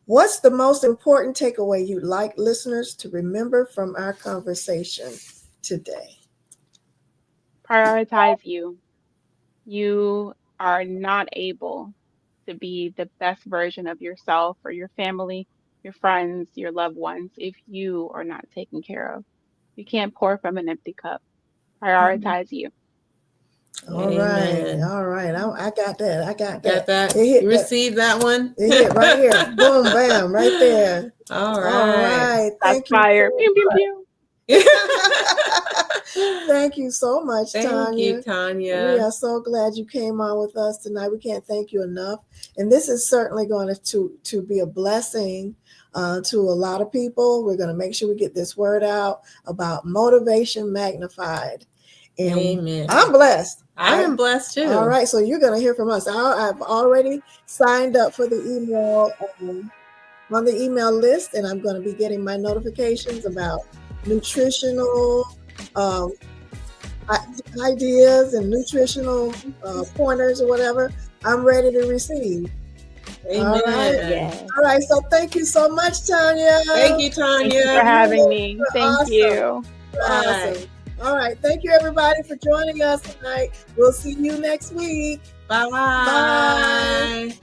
Speaker 1: What's the most important takeaway you'd like listeners to remember from our conversation today?
Speaker 3: Prioritize you. You are not able to be the best version of yourself or your family, your friends, your loved ones if you are not taken care of. You can't pour from an empty cup. Prioritize you.
Speaker 1: All right. All right. I got that. I got that.
Speaker 2: Got that?
Speaker 1: It hit
Speaker 2: You received that one?
Speaker 1: It hit right here. Boom, bam, right there.
Speaker 2: All right.
Speaker 1: All right.
Speaker 3: That's
Speaker 1: Thank you.
Speaker 3: fire. Pew, pew, pew.
Speaker 1: Thank you so much,
Speaker 2: Thank
Speaker 1: Tonya.
Speaker 2: you, Tonya.
Speaker 1: We are so glad you came on with us tonight. We can't thank you enough. And this is certainly going to be a blessing to a lot of people. We're going to make sure we get this word out about Motivation Magnified. And
Speaker 2: Amen.
Speaker 1: I'm blessed.
Speaker 2: I am blessed too.
Speaker 1: All right. So you're going to hear from us. I've already signed up for the email on the email list, and I'm going to be getting my notifications about nutritional ideas and nutritional pointers or whatever. I'm ready to receive.
Speaker 2: Amen.
Speaker 1: All right.
Speaker 3: Yes.
Speaker 1: All right. So thank you so much, Tonya.
Speaker 2: Thank you, Tonya.
Speaker 3: Thank you for having me. Thank
Speaker 1: awesome.
Speaker 3: you.
Speaker 1: Awesome. All right. Thank you, everybody, for joining us tonight. We'll see you next week.
Speaker 2: Bye.
Speaker 1: Bye.